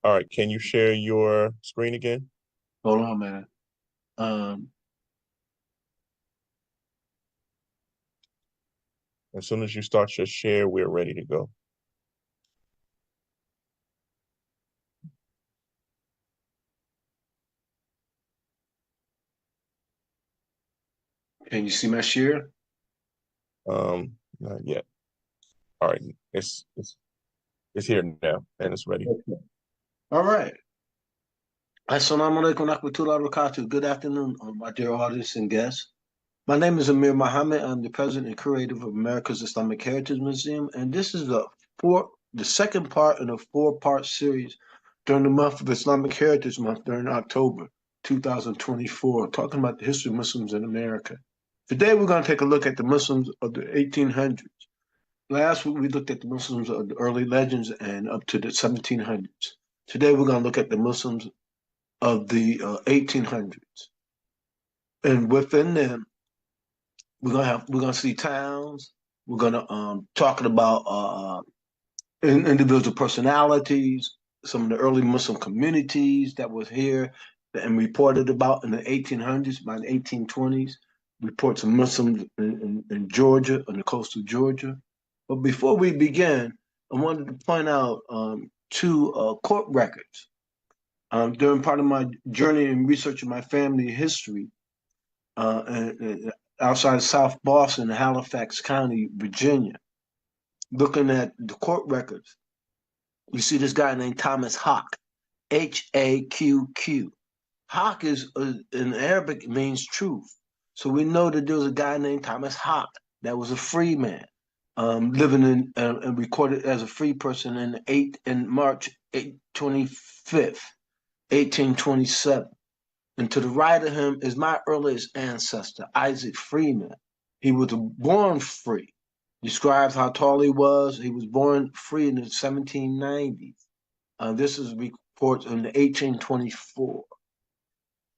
All right, can you share your screen again? Hold on, man. Um, As soon as you start your share, we're ready to go. can you see my share? Not yet. All right, it's here now and it's ready. Okay. All right. Assalamu alaikum warahmatullahi wabarakatuh. Good afternoon, my dear audience and guests. My name is Amir Muhammad. I'm the president and curator of America's Islamic Heritage Museum, and this is the second part in a four-part series during the month of Islamic Heritage Month during October 2024, talking about the history of Muslims in America. Today, we're going to take a look at the Muslims of the 1800s. Last week, we looked at the Muslims of the early legends and up to the 1700s. Today, we're going to look at the Muslims of the 1800s. And within them, we're gonna see towns. We're gonna talking about individual personalities, some of the early Muslim communities that was here and reported about in the 1800s, by the 1820s. Reports of Muslims in Georgia, on the coast of Georgia. But before we begin, I wanted to point out two court records. During part of my journey in researching my family history, outside of South Boston, Halifax County, Virginia, looking at the court records, you see this guy named Thomas Hawk, Haqq. Hawk is in Arabic means truth. So we know that there was a guy named Thomas Hawk that was a free man, living in and recorded as a free person in March 25th, 1827. And to the right of him is my earliest ancestor, Isaac Freeman. He was born free. Describes how tall he was. He was born free in the 1790s. This is reports in the 1824.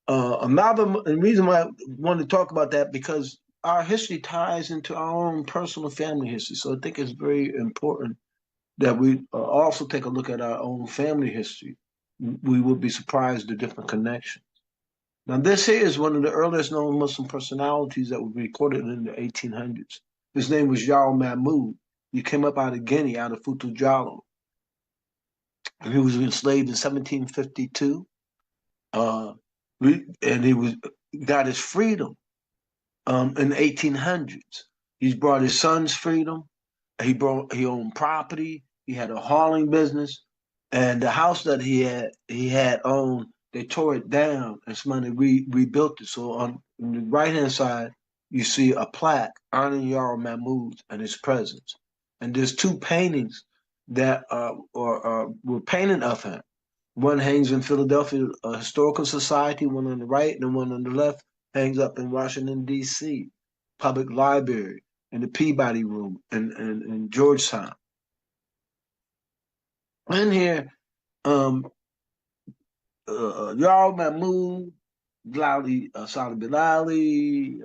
Another and reason why I want to talk about that because our history ties into our own personal family history. So I think it's very important that we also take a look at our own family history. We would be surprised at the different connections. Now, this here is one of the earliest known Muslim personalities that was recorded in the 1800s. His name was Yar Mahmud. He came up out of Guinea, out of Futu Jallo. And he was enslaved in 1752. Uh, and he was got his freedom in the 1800s. He's brought his son's freedom. He owned property. He had a hauling business, and the house that he had owned, they tore it down and somebody rebuilt it. So on the right hand side, you see a plaque honoring Yara Mahmoud and his presence. And there's two paintings that were painted of him. One hangs in Philadelphia Historical Society, one on the right, and one on the left hangs up in Washington, D.C. Public Library in the Peabody Room in Georgetown. In here, Yar Mahmoud, Salih Bilali,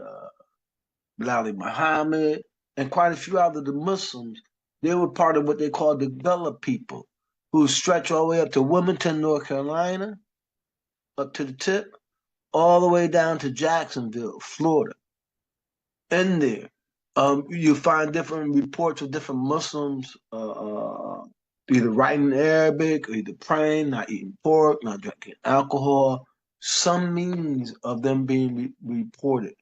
Bilali Muhammad, and quite a few other the Muslims, they were part of what they called the Gullah people, who stretch all the way up to Wilmington, North Carolina, up to the tip, all the way down to Jacksonville, Florida. In there, you find different reports of different Muslims either writing Arabic, or either praying, not eating pork, not drinking alcohol, some means of them being reported.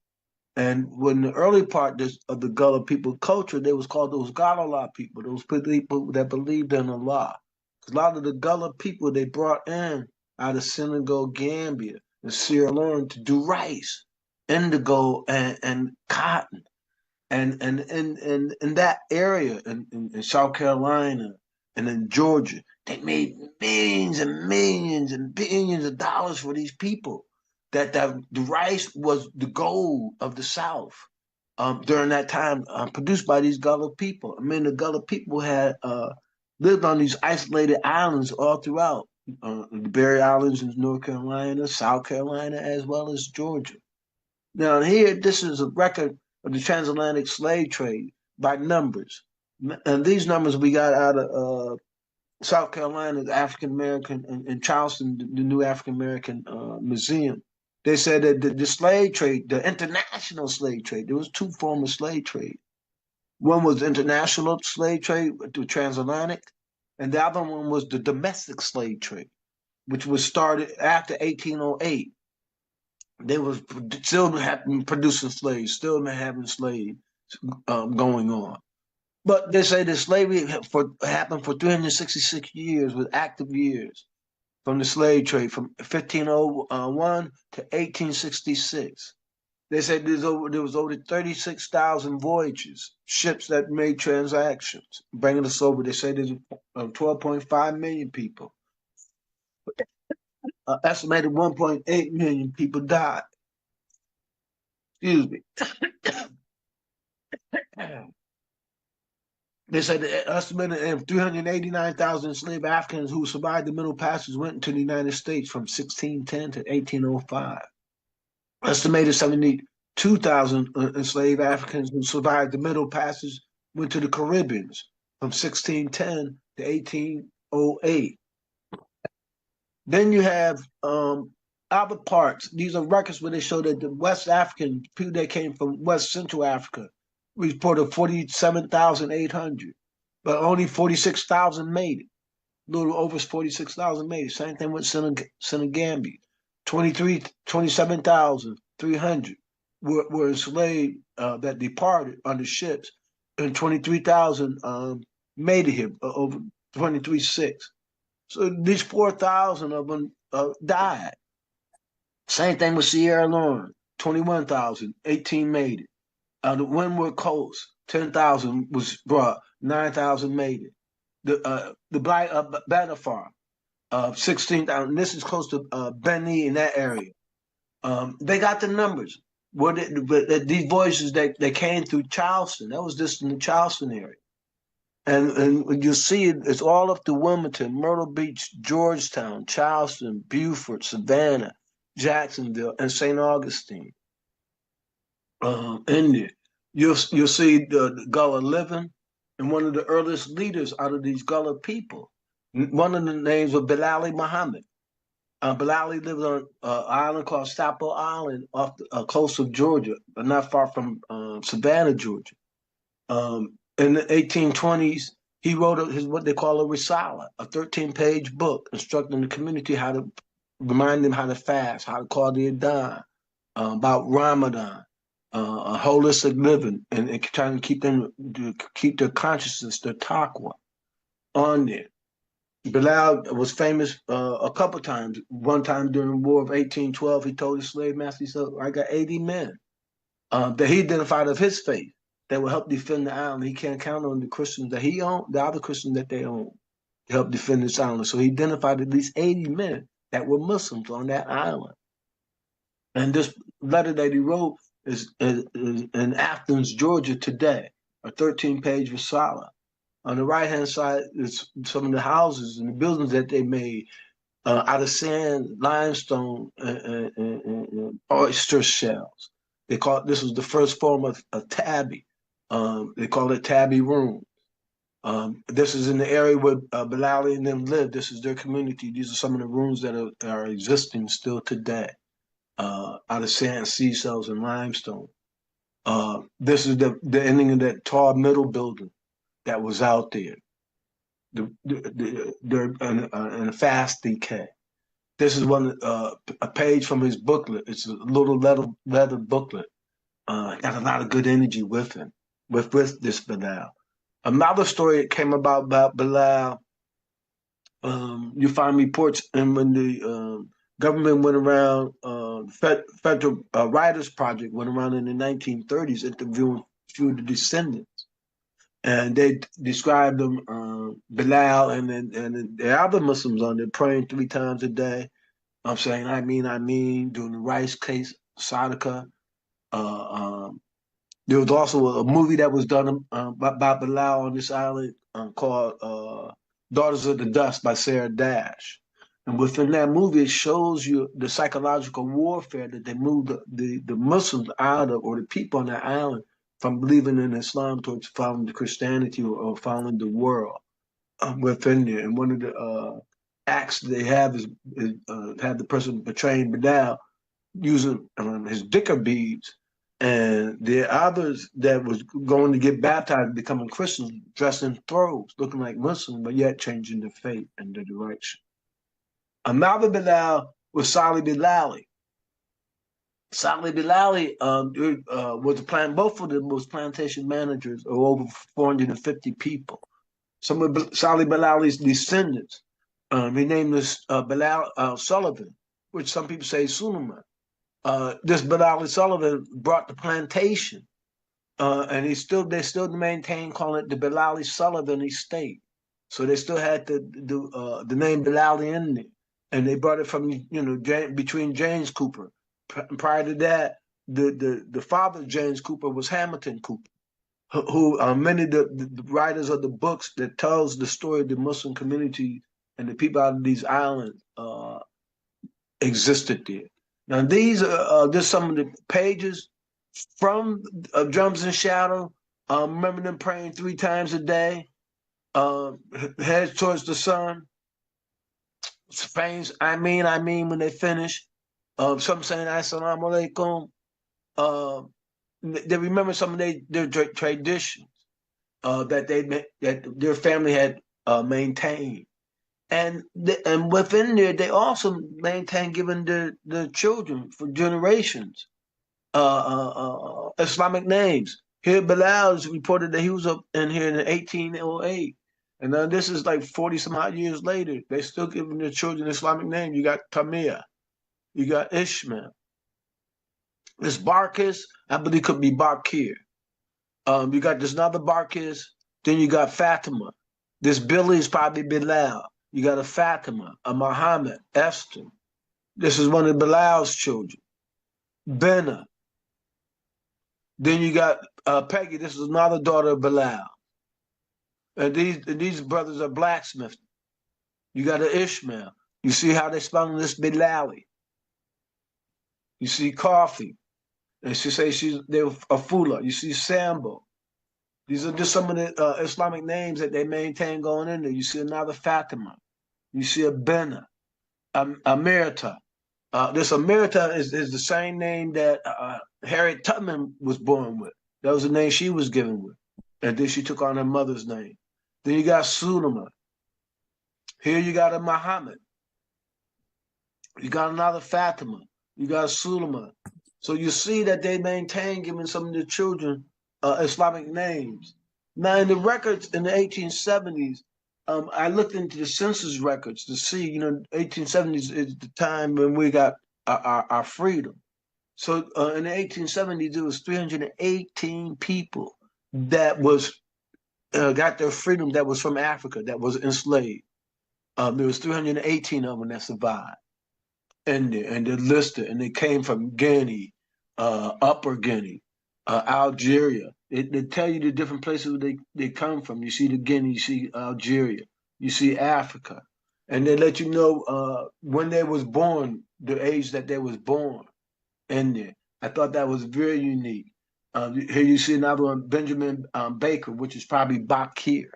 And when the early part of the Gullah people culture, they was called those Galala people, those people that believed in Allah. A lot of the Gullah people they brought in out of Senegal, Gambia, and Sierra Leone to do rice, indigo, and cotton. And in that area in South Carolina and in Georgia, they made millions and millions and billions of dollars for these people. That the rice was the gold of the South during that time, produced by these Gullah people. I mean, the Gullah people had lived on these isolated islands all throughout the Berry Islands in North Carolina, South Carolina, as well as Georgia. Now, here, this is a record of the transatlantic slave trade by numbers. And these numbers we got out of South Carolina, the African American, in Charleston, the new African American museum. They said that the slave trade, the international slave trade, there was two forms of slave trade. One was international slave trade through transatlantic, and the other one was the domestic slave trade, which was started after 1808. They was still having producing slaves, still having slaves going on. But they say that slavery happened for 366 years with active years from the slave trade from 1501 to 1866. They said there was over 36,000 voyages, ships that made transactions, bringing us over. They said there's 12.5 million people. Estimated 1.8 million people died. Excuse me. They said the estimated 389,000 enslaved Africans who survived the Middle Passage went into the United States from 1610 to 1805. Estimated 72,000 enslaved Africans who survived the Middle Passage went to the Caribbean from 1610 to 1808. Then you have other parts. These are records where they show that the West African people that came from West Central Africa reported 47,800, but only 46,000 made it. A little over 46,000 made it. Same thing with Senegambia. 27,300 were enslaved that departed on the ships, and 23,000 made it here, over 23.6. So these 4,000 of them died. Same thing with Sierra Leone, 21,000, 18 made it. The Windward Coast, 10,000 was brought, 9,000 made it. The Black Banafar, 16,000. This is close to Beni in that area. They got the numbers. These voyages they came through Charleston. That was just in the Charleston area. And you see it's all up to Wilmington, Myrtle Beach, Georgetown, Charleston, Beaufort, Savannah, Jacksonville, and St. Augustine. In there, you'll see the Gullah living, and one of the earliest leaders out of these Gullah people. One of the names was Bilali Muhammad. Bilali lived on an island called Stapo Island off the coast of Georgia, but not far from Savannah, Georgia. In the 1820s, he wrote what they call a Risala, a 13-page book instructing the community how to remind them how to fast, how to call the Adhan, about Ramadan, holistic living, and trying to keep their consciousness, their taqwa, on there. Bilal was famous a couple times. One time during the War of 1812, he told his slave master, he said, I got 80 men that he identified of his faith that will help defend the island. He can't count on the Christians that he owned, the other Christians that they owned, to help defend this island. So he identified at least 80 men that were Muslims on that island. And this letter that he wrote is in Athens, Georgia today, a 13-page Risala. On the right-hand side is some of the houses and the buildings that they made out of sand, limestone, and oyster shells. This was the first form of tabby. They call it tabby room. This is in the area where Bilali and them lived. This is their community. These are some of the rooms that are existing still today, out of sand, seashells, and limestone. This is the ending of that tall middle building that was out there. They're in a fast decay. This is a page from his booklet. It's a little leather booklet. Got a lot of good energy with him, with this Bilal. Another story that came about Bilal, you find reports, and when the government went around, Federal Writers Project went around in the 1930s interviewing a few of the descendants. And they described them, Bilal and the other Muslims on there praying 3 times a day. I'm saying, I mean, doing the rice case, Sadaqah. There was also a movie that was done by Bilal on this island called Daughters of the Dust by Sarah Dash. And within that movie, it shows you the psychological warfare that they moved the Muslims out of, or the people on that island, from believing in Islam towards following the Christianity or following the world. within there. And one of the acts they have is have the person betraying Bilal using his dhikr beads. And the others that was going to get baptized, becoming Christians, dressed in throws, looking like Muslims, but yet changing their faith and their direction. Another Bilal was Salih Bilali. Salih Bilali was a plant. Both of them was plantation managers of over 450 people. Some of Salih Bilali's descendants. He named this Bilal Sullivan, which some people say Suleiman. This Bilal Sullivan brought the plantation, and they still maintain calling it the Bilal Sullivan estate. So they still had the name Bilali in there, and they brought it from between James Cooper. Prior to that, the father of James Cooper was Hamilton Cooper, who many of the writers of the books that tells the story of the Muslim community and the people out of these islands existed there. Now these are just some of the pages from Drums and Shadow. Remember them praying 3 times a day, heads towards the sun. Spain's I mean when they finish. Some saying Assalamu alaikum. They remember some of their traditions that their family had maintained. And within there, they also maintain giving the children for generations Islamic names. Here, Bilal is reported that he was up in here in 1808. And then this is like 40 some odd years later. They still giving their children Islamic names. You got Tamir, you got Ishmael. This Barkis, I believe could be Barkir. You got this another Barkis, then you got Fatima. This Billy is probably Bilal. You got a Fatima, a Muhammad, Esther. This is one of Bilal's children. Benna. Then you got Peggy. This is another daughter of Bilal. And these brothers are blacksmiths. You got an Ishmael. You see how they spelling this Bilali. You see Coffee. And she says they're a Fula. You see Sambo. These are just some of the Islamic names that they maintain going in there. You see another Fatima. You see a Benna, Amirta. This Amirta is the same name that Harriet Tubman was born with. That was the name she was given with. And then she took on her mother's name. Then you got Suleiman. Here you got a Muhammad. You got another Fatima. You got Suleiman. So you see that they maintain giving some of the children Islamic names. Now in the records in the 1870s, I looked into the census records to see, 1870s is the time when we got our freedom. So in the 1870s, there was 318 people that was got their freedom that was from Africa, that was enslaved. There was 318 of them that survived. And they're listed, and they came from Guinea, Upper Guinea, Algeria. They tell you the different places they come from. You see the Guinea, you see Algeria, you see Africa, and they let you know when they was born, the age that they was born in there. I thought that was very unique. Here you see another one, Benjamin Baker, which is probably Bakir.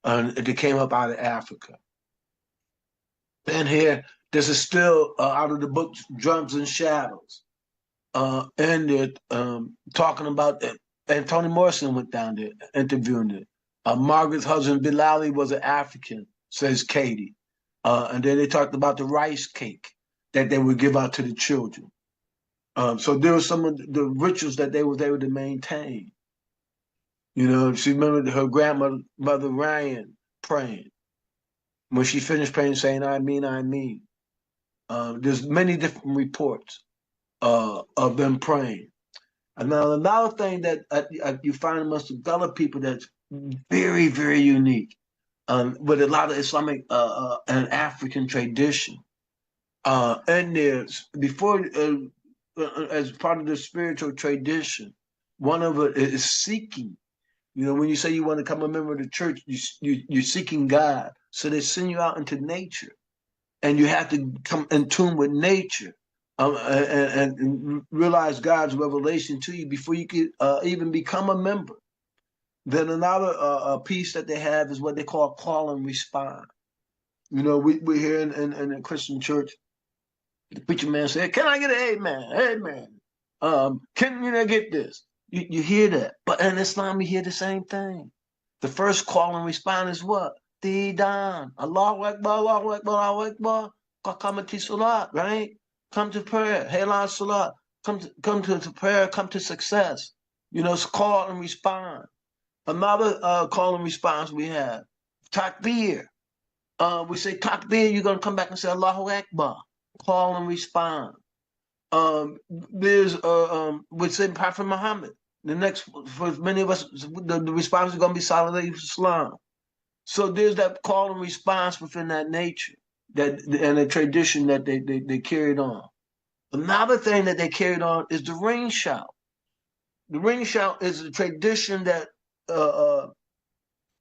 They came up out of Africa. And here, this is still out of the book Drums and Shadows. And they're talking about it. And Toni Morrison went down there interviewing it. Margaret's husband Bilali was an African, says Katie. And then they talked about the rice cake that they would give out to the children. So there were some of the rituals that they was able to maintain. She remembered her grandmother Ryan praying. When she finished praying, saying, I mean. There's many different reports of them praying. And now another thing that you find amongst the Gullah people that's very, very unique with a lot of Islamic and African tradition. And there's, before, as part of the spiritual tradition, one of it is seeking. When you say you want to become a member of the church, you're seeking God. So they send you out into nature. And you have to come in tune with nature and realize God's revelation to you before you could even become a member. Then another piece that they have is what they call call and respond. You know, we hear in a Christian church, the preacher man said, "Can I get an amen? Amen. Can you get this?" You hear that, but in Islam you hear the same thing. The first call and respond is what? Didan. Allahu Akbar, Allahu Akbar, Allahu Akbar. Qakamati Salat, right? Come to prayer. Hayla Salat. Come to prayer, come to success. You know, it's call and respond. Another call and response we have. Takbir. We say takbir, you're gonna come back and say Allahu Akbar. Call and respond. There's we say Prophet Muhammad. The next, for many of us, the response is going to be Salat Islam. So there's that call and response within that nature, that and a tradition that they carried on. Another thing that they carried on is the ring shout. The ring shout is a tradition that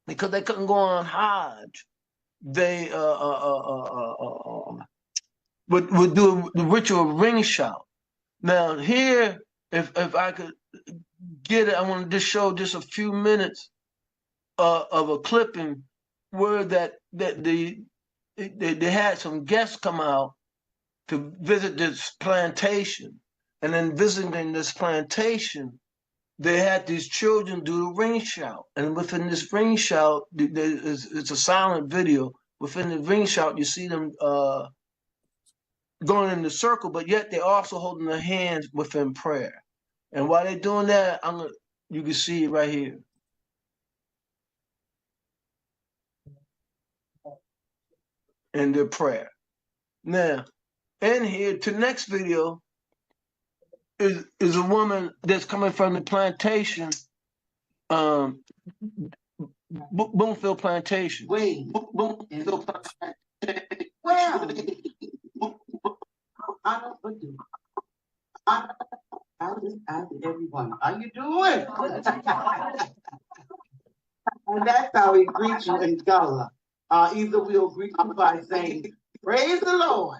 because they couldn't go on Hajj, they would do the ritual ring shout. Now here, if I could get it, I want to just show just a few minutes of a clipping where that they had some guests come out to visit this plantation, and then visiting this plantation, they had these children do the ring shout, and within this ring shout, it's a silent video. Within the ring shout, you see them going in the circle, but yet they're also holding their hands within prayer. And while they're doing that, you can see it right here. In their prayer. Now, in here, to the next video is a woman that's coming from the plantation, Bloomfield Plantation. Wait, Bloomfield Plantation. well, I don't do. I just asked everyone, how you doing? And that's how we greet you in Gullah. Either we'll greet you by saying, praise the Lord,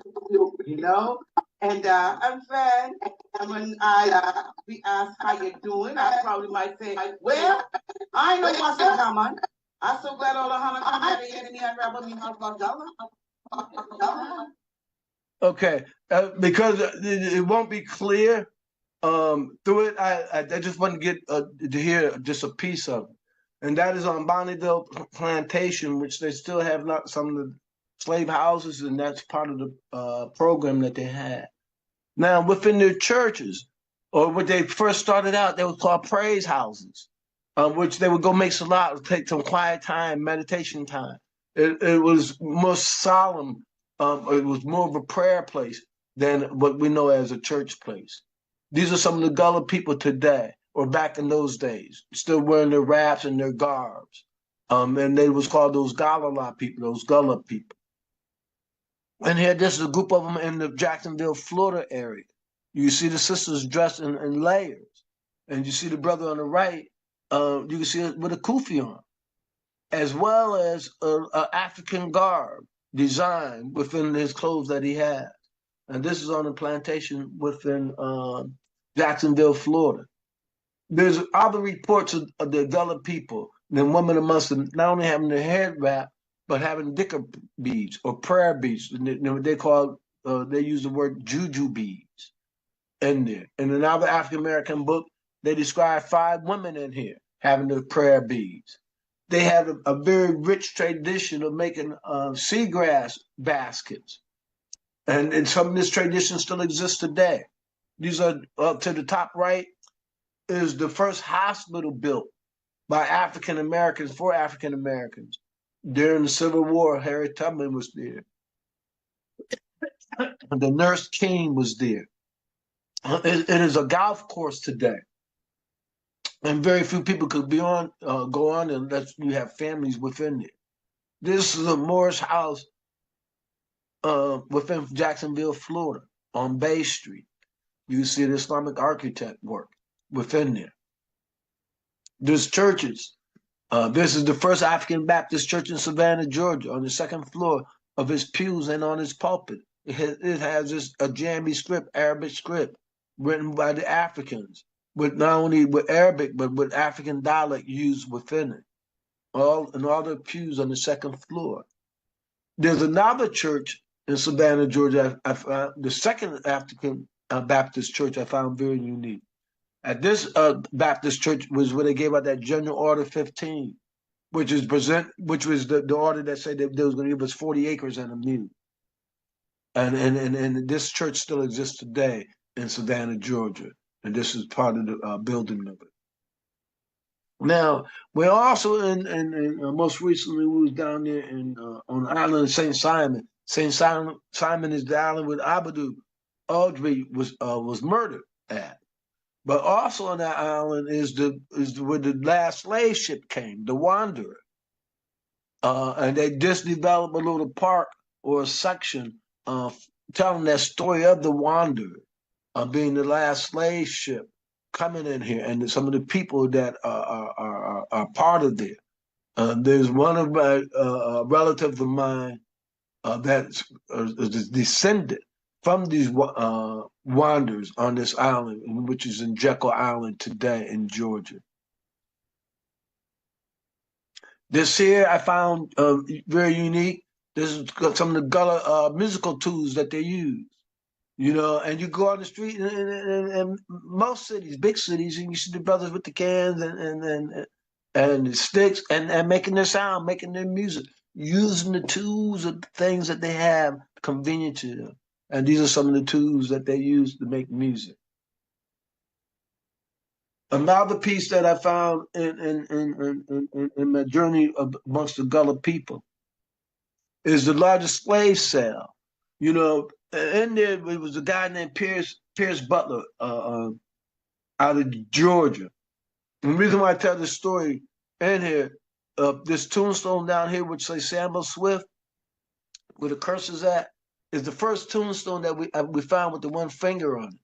you know? And I'm fine. And when I be asked how you doing, I probably might say, well, I know what's going on. I'm so glad all the Hana enemy and rabbi me Gullah. Okay, because it won't be clear through it, I just want to get to hear just a piece of it. And that is on Bonneville Plantation, which they still have not some of the slave houses, and that's part of the program that they had. Now, within their churches, or when they first started out, they were called praise houses, which they would go make salat, take some quiet time, meditation time. It was more solemn. It was more of a prayer place than what we know as a church place. These are some of the Gullah people today, or back in those days, still wearing their wraps and their garbs. And they was called those Gullah people, those Gullah people. And here, this is a group of them in the Jacksonville, Florida area. You see the sisters dressed in layers. And you see the brother on the right, you can see it with a kufi on, as well as an African garb design within his clothes that he has. And this is on a plantation within Jacksonville, Florida. There's other reports of the Gullah people, the women of Muslims, not only having their head wrap, but having dhikr beads or prayer beads. They call, they use the word juju beads in there. In another African American book, they describe 5 women in here having the prayer beads. They have a very rich tradition of making seagrass baskets. And some of this tradition still exists today. These are up to the top right is the first hospital built by African Americans for African Americans. During the Civil War, Harriet Tubman was there. The Nurse King was there. It is a golf course today. And very few people could go on unless you have families within it. This is a Morris house within Jacksonville, Florida, on Bay Street. You see the Islamic architect work within there. There's churches. This is the first African Baptist church in Savannah, Georgia, on the 2nd floor of its pews and on its pulpit. It has this Ajami script, Arabic script, written by the Africans with not only with Arabic, but with African dialect used within it. All the pews on the second floor. There's another church in Savannah, Georgia. I found the second African Baptist church I found very unique. At this Baptist church was where they gave out that General Order 15, which was the order that said that there was going to give us 40 acres and a mule. And this church still exists today in Savannah, Georgia, and this is part of the building of it. Now we're also in most recently we was down there on the island of Saint Simon. Saint Simon is the island where Amadou Audrey was murdered at. But also on that island is where the last slave ship came, the Wanderer. And they just developed a little park or a section telling that story of the Wanderer being the last slave ship coming in here, and some of the people that are part of it. There's one of my relatives of mine that's descended from these wanderers on this island, which is in Jekyll Island today in Georgia. This here I found very unique. This is some of the Gullah musical tools that they use. You know, and you go on the street in most cities, big cities, and you see the brothers with the cans and the sticks and making their sound, making their music, using the tools of the things that they have convenient to them. And these are some of the tools that they use to make music. Another piece that I found in my journey amongst the Gullah people is the largest slave cell. You know, in there, it was a guy named Pierce Butler out of Georgia. And the reason why I tell this story in here, this tombstone down here, which says Sambo Swift, where the curse is at, is the first tombstone that we found with the one finger on it.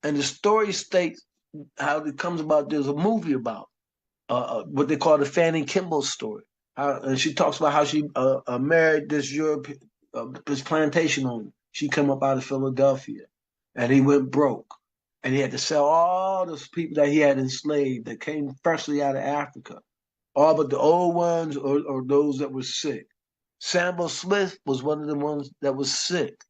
And the story states how it comes about. There's a movie about what they call the Fanny Kimball story. And she talks about how she married this European, this plantation owner. She came up out of Philadelphia, and he went broke, and he had to sell all those people that he had enslaved that came freshly out of Africa, all but the old ones or those that were sick. Sambo Smith was one of the ones that was sick.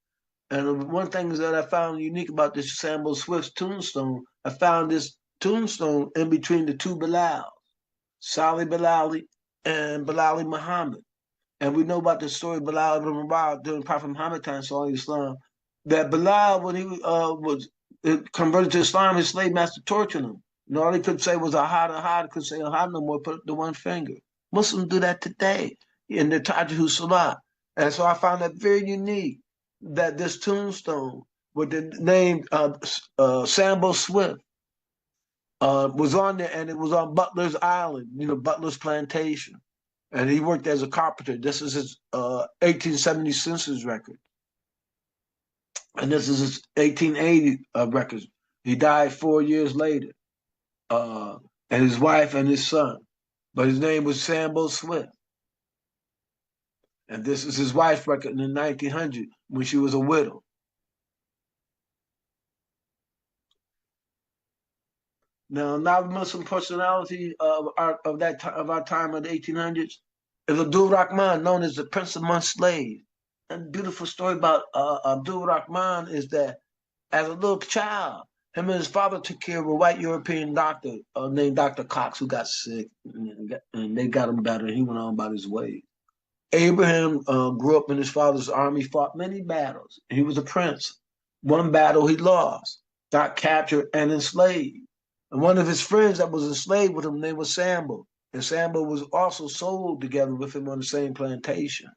And one thing that I found unique about this Sambo Swift's tombstone, I found this tombstone in between the two Bilals, Salih Bilali and Bilali Muhammad. And we know about the story of Bilal ibn Rabah during Prophet Muhammad time, Sallallahu Alaihi Wasallam, that Bilal, when he was converted to Islam, his slave master tortured him. And all he could say was Ahad, could say Ahad no more, put up the one finger. Muslims do that today in the Tajihu Salah. And so I found that very unique, that this tombstone with the name Sambo Swift was on there, and it was on Butler's Island, you know, Butler's plantation. And he worked as a carpenter. This is his 1870 census record. And this is his 1880 record. He died 4 years later. And his wife and his son. But his name was Sambo Swift. And this is his wife's record in the 1900 when she was a widow. Now, another Muslim personality of our time of the 1800s is Abdul Rahman, known as the Prince Among Slaves. And the beautiful story about Abdul Rahman is that as a little child, him and his father took care of a white European doctor named Dr. Cox, who got sick, and they got him better, and he went on about his way. Abraham grew up in his father's army, fought many battles. He was a prince. One battle he lost, got captured and enslaved. And one of his friends that was enslaved with him, name was Sambo. And Sambo was also sold together with him on the same plantation.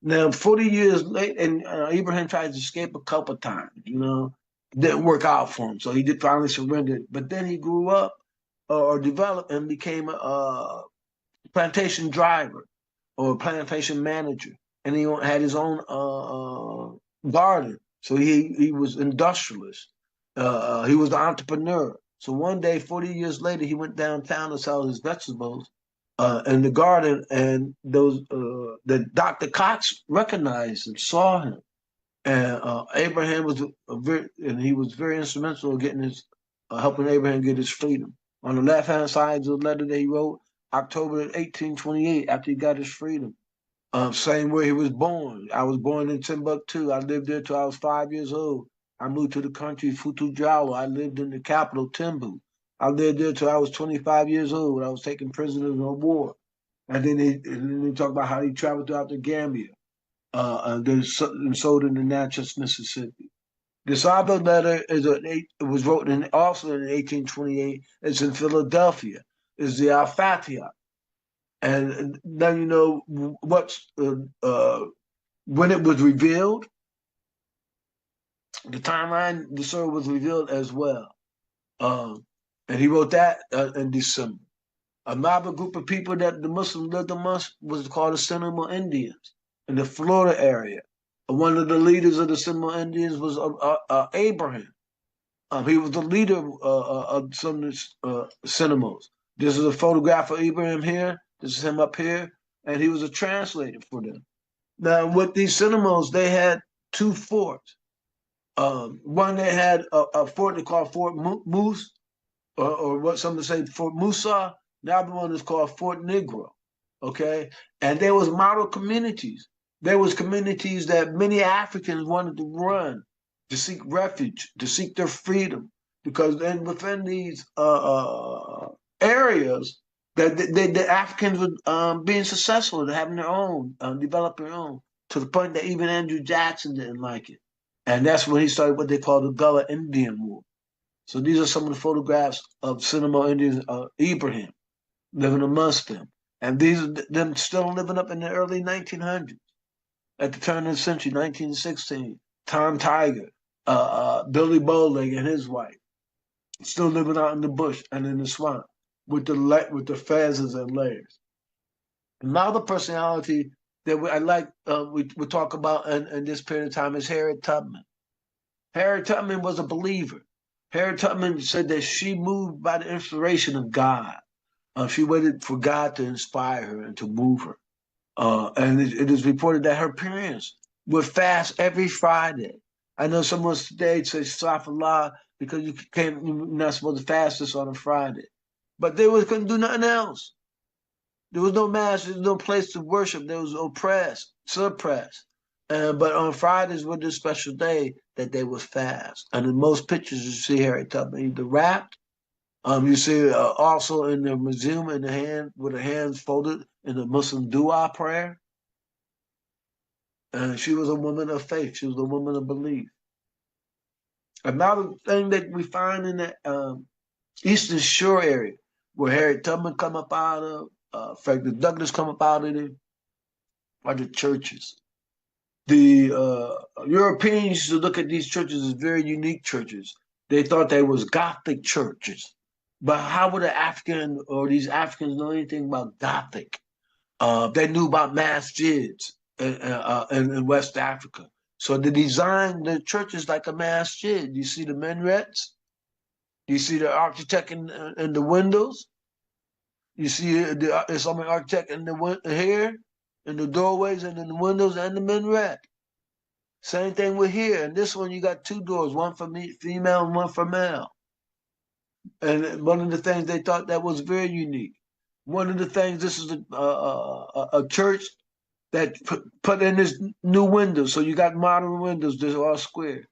Now, 40 years later, and Abraham tried to escape a couple times, you know, didn't work out for him. So he did finally surrender. But then he grew up or developed and became a plantation driver or plantation manager. And he had his own garden. So he was industrialist. He was an entrepreneur. So one day, 40 years later, he went downtown to sell his vegetables in the garden, and the Dr. Cox recognized him, saw him, and Abraham was he was very instrumental in getting his helping Abraham get his freedom. On the left-hand side is a letter that he wrote October 1828 after he got his freedom. Saying where he was born. I was born in Timbuktu. I lived there till I was 5 years old. I moved to the country, Futu Jalo. I lived in the capital, Timbu. I lived there till I was 25 years old. I was taken prisoners of war. And then they talk about how he traveled throughout the Gambia and then sold in the Natchez, Mississippi. This other letter it was written also in 1828. It's in Philadelphia. It's the Al-Fatiha. And then you know what's when it was revealed, the timeline, the surah was revealed as well. And he wrote that in December. Another group of people that the Muslims lived amongst was called the Seminole Indians in the Florida area. One of the leaders of the Seminole Indians was Abraham. He was the leader of some of the Seminoles. This is a photograph of Abraham here. This is him up here. And he was a translator for them. Now, with these Seminoles, they had two forts. One, they had a fort they called Fort Moose, or what some say Fort Musa. The other one is called Fort Negro, okay? And there was model communities. There was communities that many Africans wanted to run to seek refuge, to seek their freedom, because then within these areas, that the Africans were being successful at having their own, developing their own, to the point that even Andrew Jackson didn't like it. And that's when he started what they call the Gullah Indian War. So these are some of the photographs of Seminole Indians, Ibrahim, living amongst them. And these are them still living up in the early 1900s, at the turn of the century, 1916. Tom Tiger, Billy Bowleg and his wife, still living out in the bush and in the swamp with the feathers and layers. Another personality that I like we talk about in this period of time is Harriet Tubman. Harriet Tubman was a believer. Harriet Tubman said that she moved by the inspiration of God. She waited for God to inspire her and to move her. And it is reported that her parents would fast every Friday. I know someone today says Safalah because you're not supposed to fast this on a Friday. But they couldn't do nothing else. There was no mass, there was no place to worship. There was oppressed, suppressed. But on Fridays was this special day that they would fast. And in most pictures you see Harriet Tubman either wrapped. You see also in the museum in the hand with her hands folded in the Muslim dua prayer. And she was a woman of faith. She was a woman of belief. Another thing that we find in the Eastern Shore area, where Harriet Tubman come up out of, Frederick Douglass come up out of there, are the churches. The Europeans used to look at these churches as very unique churches. They thought they was Gothic churches. But how would an African or these Africans know anything about Gothic? They knew about masjids in West Africa. So they designed the churches like a masjid. You see the minarets? You see the architect in the windows? You see the Islamic architect in the here, in the doorways and in the windows and the minaret. Same thing with here. And this one, you got two doors, one for female and one for male. And one of the things they thought that was very unique. One of the things, this is a church that put in this new windows. So you got modern windows, they're all square.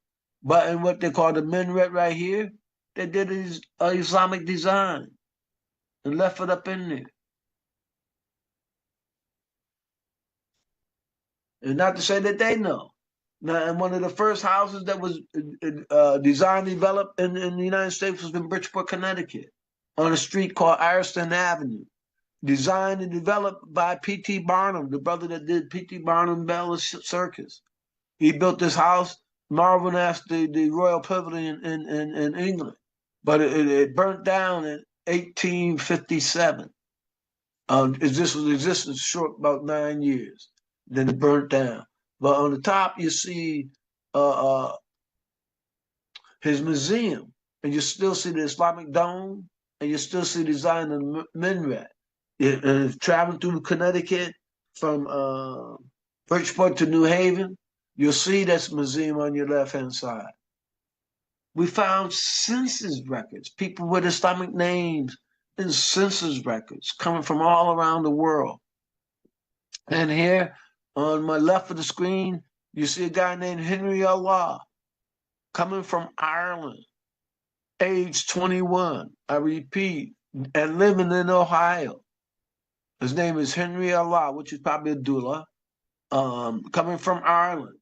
But in what they call the minaret right here, they did this Islamic design and left it up in there. And not to say that they know. Now, and one of the first houses that was designed and developed in the United States was in Bridgeport, Connecticut, on a street called Ireston Avenue. Designed and developed by P.T. Barnum, the brother that did P.T. Barnum Bell Circus. He built this house, marveling after the Royal Pavilion in England. But it burnt down in 1857. This was existence short about 9 years. Then it burnt down. But on the top, you see his museum, and you still see the Islamic dome, and you still see the design of the minaret. Traveling through Connecticut from Bridgeport to New Haven, you'll see this museum on your left-hand side. We found census records, people with Islamic names in census records coming from all around the world. And here on my left of the screen, you see a guy named Henry Allah coming from Ireland, age 21. I repeat, and living in Ohio. His name is Henry Allah, which is probably Abdullah, coming from Ireland.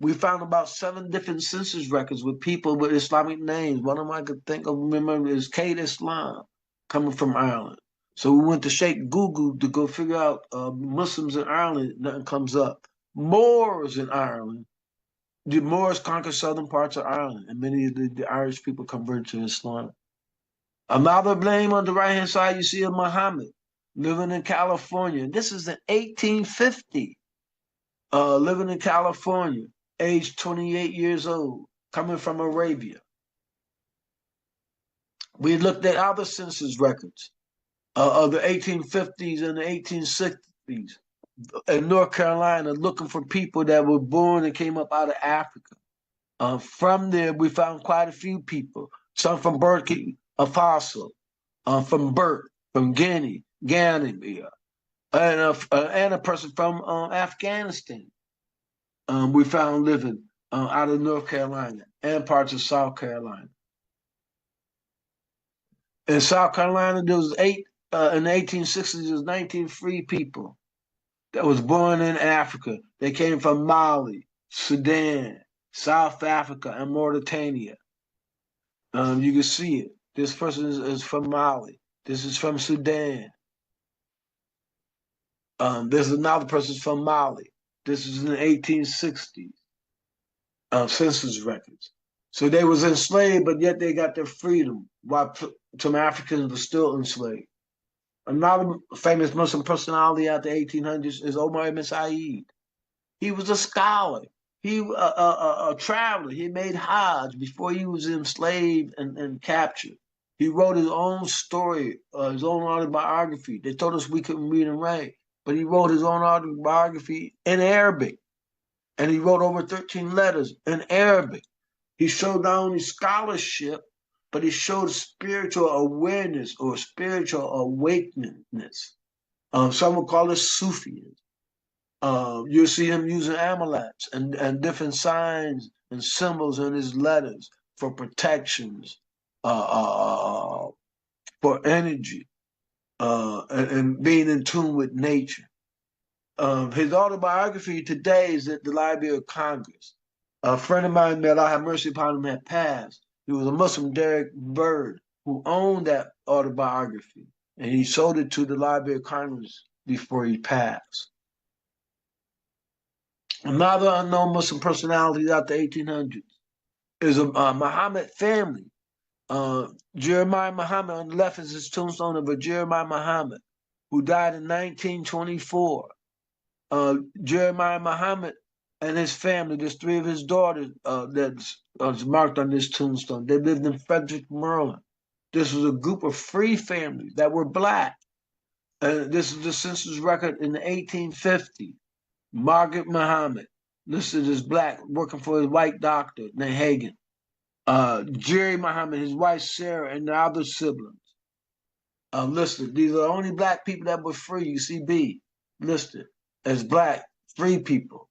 We found about 7 different census records with people with Islamic names. One of them I could think of, remember, is Kate Islam, coming from Ireland. So we went to Sheikh Google to go figure out Muslims in Ireland. Nothing comes up. Moors in Ireland. The Moors conquered southern parts of Ireland, and many of the Irish people converted to Islam. Another name on the right-hand side, you see Muhammad, living in California. This is in 1850, living in California, age 28 years old, coming from Arabia. We looked at other census records of the 1850s and the 1860s in North Carolina, looking for people that were born and came up out of Africa. From there, we found quite a few people, some from Burkina Faso, from Burt, from Guinea, Gambia, and a person from Afghanistan. We found living out of North Carolina and parts of South Carolina. In South Carolina, there was in the 1860s, there was 19 free people that was born in Africa. They came from Mali, Sudan, South Africa, and Mauritania. You can see it. This person is from Mali. This is from Sudan. There's another person from Mali. This is in the 1860s. Census records. So they was enslaved, but yet they got their freedom, while some Africans were still enslaved. Another famous Muslim personality out the 1800s is Omar ibn Said. He was a scholar. He a traveler. He made Hajj before he was enslaved and captured. He wrote his own story, his own autobiography. They told us we couldn't read and write, but he wrote his own autobiography in Arabic. And he wrote over 13 letters in Arabic. He showed not only scholarship, but he showed spiritual awareness or spiritual awakenedness. Some would call it Sufism. You'll see him using amulets and different signs and symbols in his letters for protections, for energy, and being in tune with nature. His autobiography today is at the Library of Congress. A friend of mine, may Allah have mercy upon him, had passed. He was a Muslim, Derek Bird, who owned that autobiography, and he sold it to the Library of Congress before he passed. Another unknown Muslim personality out the 1800s is a Muhammad family. Jeremiah Muhammad, on the left is his tombstone of a Jeremiah Muhammad, who died in 1924. Jeremiah Muhammad and his family, there's 3 of his daughters that's marked on this tombstone. They lived in Frederick, Maryland. This was a group of free families that were Black. This is the census record in the 1850s. Margaret Muhammad, listed as Black, working for his white doctor named Hagen. Jerry Muhammad, his wife Sarah, and the other siblings listed. These are the only Black people that were free. You see B listed as Black free people.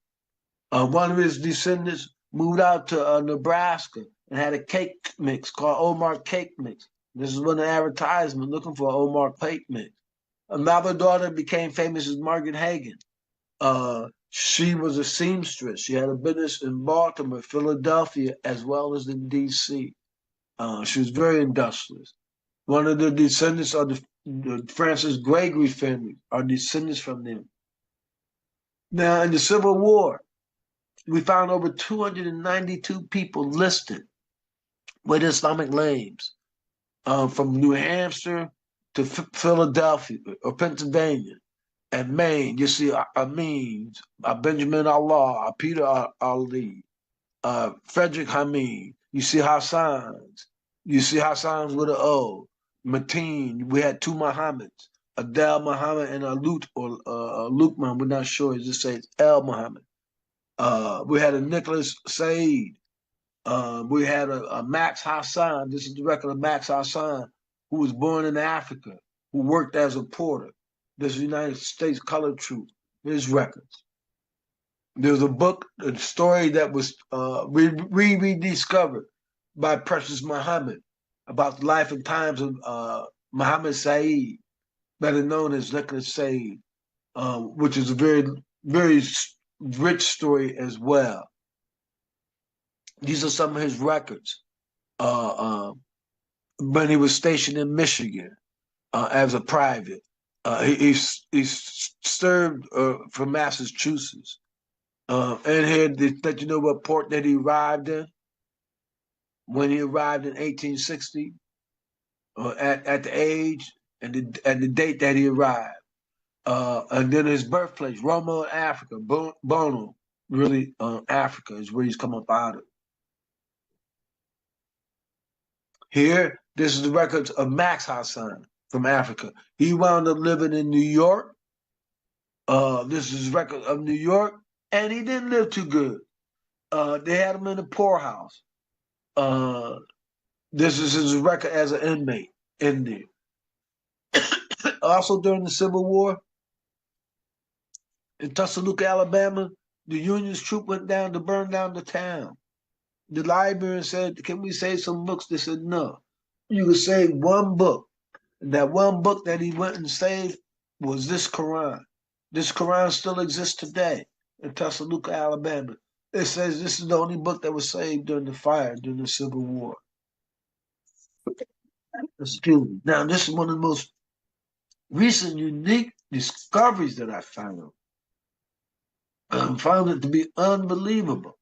One of his descendants moved out to Nebraska and had a cake mix called Omar Cake Mix. This is one of the advertisements looking for Omar Cake Mix. Another daughter became famous as Margaret Hagen. She was a seamstress. She had a business in Baltimore, Philadelphia, as well as in D.C. She was very industrious. One of the descendants of the Francis Gregory family are descendants from them. Now, in the Civil War, we found over 292 people listed with Islamic names, from New Hampshire to Philadelphia or Pennsylvania and Maine. You see Amin, Benjamin Allah, Peter Ali, Frederick Hamid. You see Hassans. You see Hassans with an O. Mateen. We had 2 Muhammads, Adel Muhammad and Lukman. We're not sure. It just says El Muhammad. We had a Nicholas Said. We had a Max Hassan. This is the record of Max Hassan, who was born in Africa, who worked as a porter. This is United States Colored Troop. His records. There's a book, a story that was rediscovered by Precious Muhammad about the life and times of Muhammad Said, better known as Nicholas Said, which is a very, very rich story as well. These are some of his records when he was stationed in Michigan as a private. He served for Massachusetts. And here they let you know what port that he arrived in when he arrived in 1860, at the age and the date that he arrived. And then his birthplace, Roma, Africa, Bono, really Africa is where he's come up out of. Here, this is the records of Max Hassan from Africa. He wound up living in New York. This is his record of New York, and he didn't live too good. They had him in a poorhouse. This is his record as an inmate in there. Also during the Civil War, in Tuscaloosa, Alabama, the Union's troop went down to burn down the town. The librarian said, "Can we save some books?" They said, "No. You can save one book." And that one book that he went and saved was this Quran. This Quran still exists today in Tuscaloosa, Alabama. It says this is the only book that was saved during the fire, during the Civil War. Excuse me. Now, this is one of the most recent, unique discoveries that I found. I found it to be unbelievable.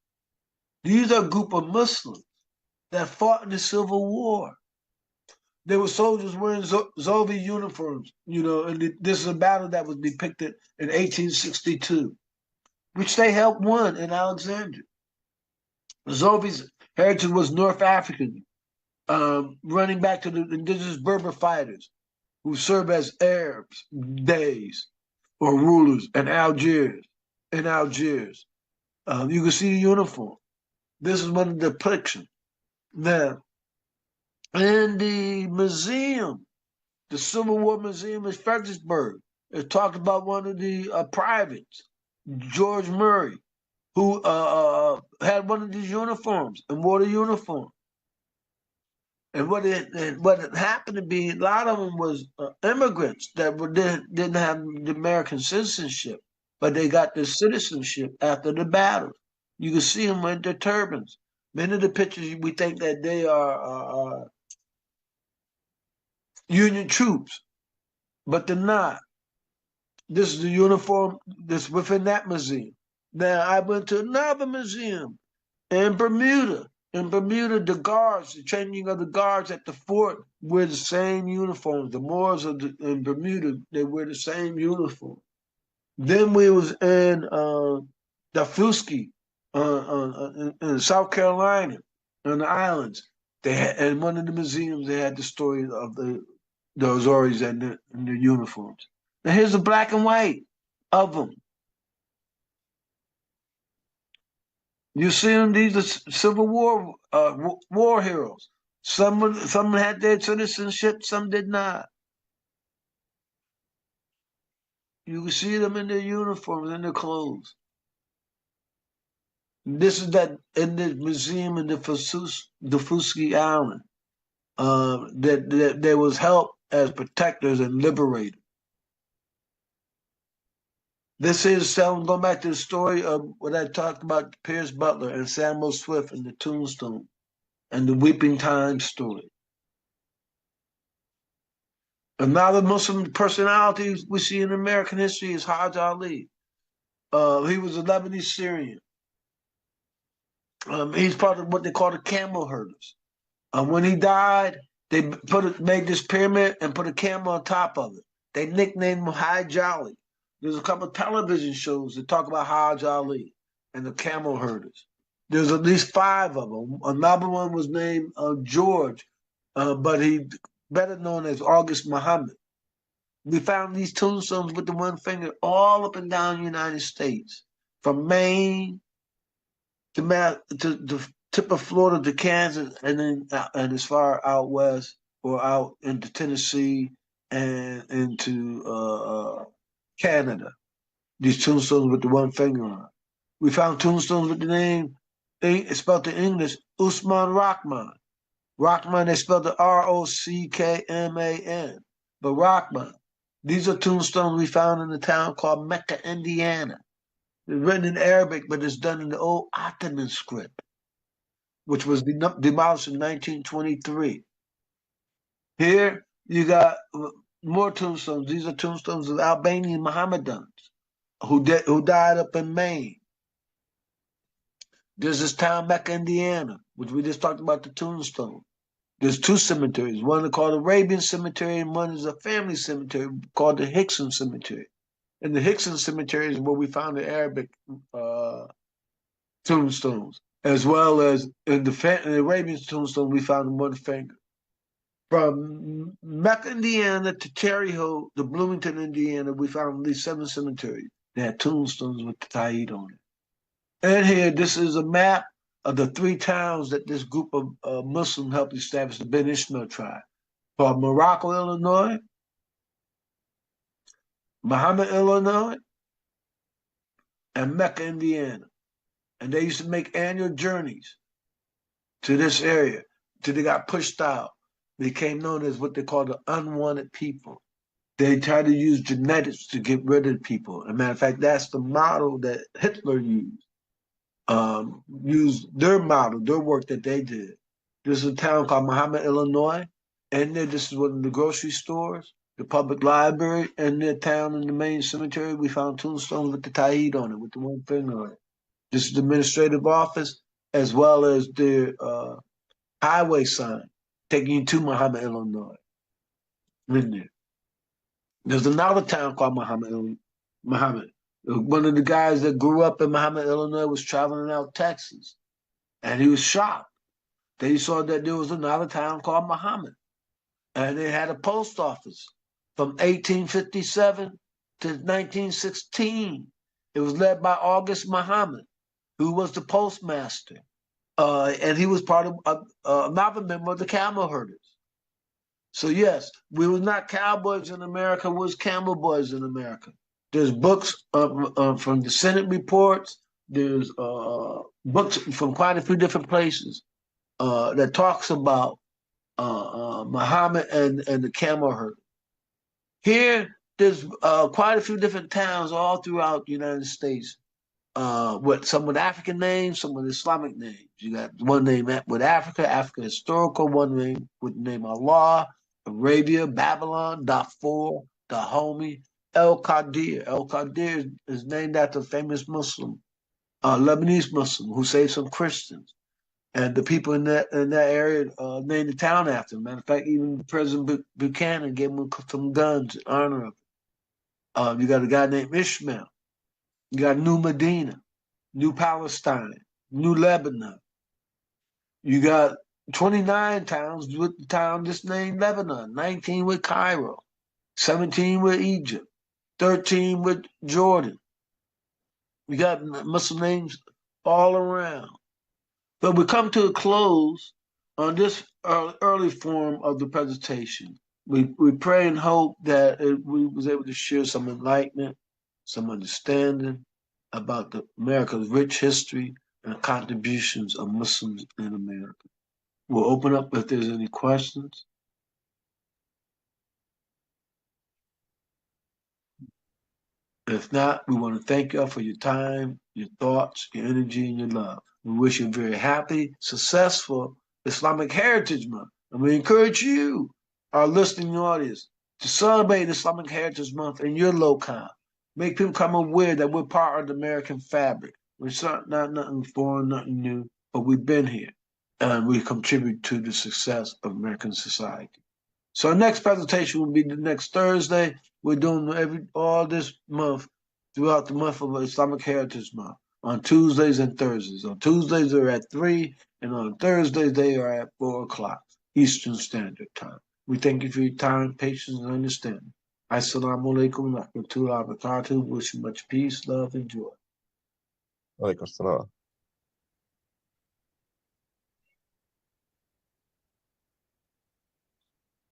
These are a group of Muslims that fought in the Civil War. There were soldiers wearing Zolvi uniforms, and this is a battle that was depicted in 1862, which they helped win in Alexandria. Zolvi's heritage was North African, running back to the indigenous Berber fighters who served as Arabs, Deys, or rulers in Algiers. You can see the uniform. This is one of the depictions. Now, in the museum, the Civil War Museum in Fredericksburg, it talked about one of the privates, George Murray, who had one of these uniforms and wore the uniform. And what it happened to be, a lot of them was immigrants that didn't have the American citizenship, but they got the citizenship after the battle. You can see them with their turbans. Many of the pictures, we think that they are Union troops, but they're not. This is the uniform that's within that museum. Now, I went to another museum in Bermuda. In Bermuda, the guards, the training of the guards at the fort wear the same uniforms. The Moors in Bermuda, they wear the same uniform. Then we was in Dafuski, in South Carolina, on the islands. They had, in one of the museums, they had the story of the Azoris and their uniforms. Now here's the black and white of them. You see them; these are Civil War war heroes. Some had their citizenship, some did not. You can see them in their uniforms, in their clothes. This is that in the museum in the Dafuski Island. That there was help as protectors and liberators. This is going back to the story of what I talked about, Pierce Butler and Samuel Swift and the Tombstone and the Weeping Time story. Another Muslim personality we see in American history is Hajj Ali. He was a Lebanese Syrian. He's part of what they call the camel herders. When he died, they made this pyramid and put a camel on top of it. They nicknamed him Hajj Ali. There's a couple of television shows that talk about Hajj Ali and the camel herders. There's at least 5 of them. Another one was named George, but he better known as August Muhammad. We found these tombstones with the one finger all up and down the United States, from Maine to tip of Florida to Kansas, and then and as far out west or out into Tennessee and into Canada. These tombstones with the one finger on. We found tombstones with the name, it's spelled in English, Usman Rahman. Rahman, they spelled it Rockman, but Rahman. These are tombstones we found in a town called Mecca, Indiana. It's written in Arabic, but it's done in the old Ottoman script, which was demolished in 1923. Here you got more tombstones. These are tombstones of Albanian Mohammedans who died up in Maine. There's this town, Mecca, Indiana, which we just talked about the tombstone. There's two cemeteries. One is called Arabian Cemetery, and one is a family cemetery called the Hickson Cemetery. And the Hickson Cemetery is where we found the Arabic tombstones, as well as in the Arabian tombstone we found one finger. From Mecca, Indiana to Cherry Hill to Bloomington, Indiana, we found these 7 cemeteries. They had tombstones with the Taid on it. And here, this is a map of the 3 towns that this group of Muslims helped establish the Ben Ishmael tribe, called Morocco, Illinois, Muhammad, Illinois, and Mecca, Indiana. And they used to make annual journeys to this area until they got pushed out. They became known as what they call the unwanted people. They tried to use genetics to get rid of people. As a matter of fact, that's the model that Hitler used. Used their model, their work that they did. There's a town called Muhammad, Illinois, and there, this is one of the grocery stores, the public library, and their town in the main cemetery. We found tombstones with the Taid on it, with the one finger on it. This is the administrative office, as well as the highway sign taking you to Muhammad, Illinois. In there. There's another town called Muhammad. One of the guys that grew up in Muhammad, Illinois was traveling out Texas, and he was shocked. Then he saw that there was another town called Muhammad, and it had a post office from 1857 to 1916. It was led by August Muhammad, who was the postmaster, and he was part of another member of the camel herders. So yes, we were not cowboys in America, we was camel boys in America. There's books from the Senate reports. There's books from quite a few different places that talks about Muhammad and the camel herd. Here, there's quite a few different towns all throughout the United States with some with African names, some with Islamic names. You got one name with Africa historical, one name with the name Allah, Arabia, Babylon, Darfur, Dahomey, El Qadir. El Qadir is named after a famous Muslim, Lebanese Muslim, who saved some Christians. And the people in that area named the town after him. Matter of fact, even President Buchanan gave him some guns in honor of it. You got a guy named Ishmael. You got New Medina, New Palestine, New Lebanon. You got 29 towns with the town just named Lebanon, 19 with Cairo, 17 with Egypt, 13 with Jordan. We got Muslim names all around. But we come to a close on this early form of the presentation. We pray and hope that we was able to share some enlightenment, some understanding about America's rich history and the contributions of Muslims in America. We'll open up if there's any questions. If not, we want to thank you all for your time, your thoughts, your energy, and your love. We wish you a very happy, successful Islamic Heritage Month. And we encourage you, our listening audience, to celebrate Islamic Heritage Month in your locale. Make people become aware that we're part of the American fabric. We're not nothing foreign, nothing new, but we've been here. And we contribute to the success of American society. So our next presentation will be the next Thursday. We're doing all this month, throughout the month of Islamic Heritage Month, on Tuesdays and Thursdays. On Tuesdays, they're at 3, and on Thursdays, they are at 4 o'clock Eastern Standard Time. We thank you for your time, patience, and understanding. Assalamu alaikum wa rahmatullahi wa barakatuh. Wish you much peace, love, and joy. Alaikum salam.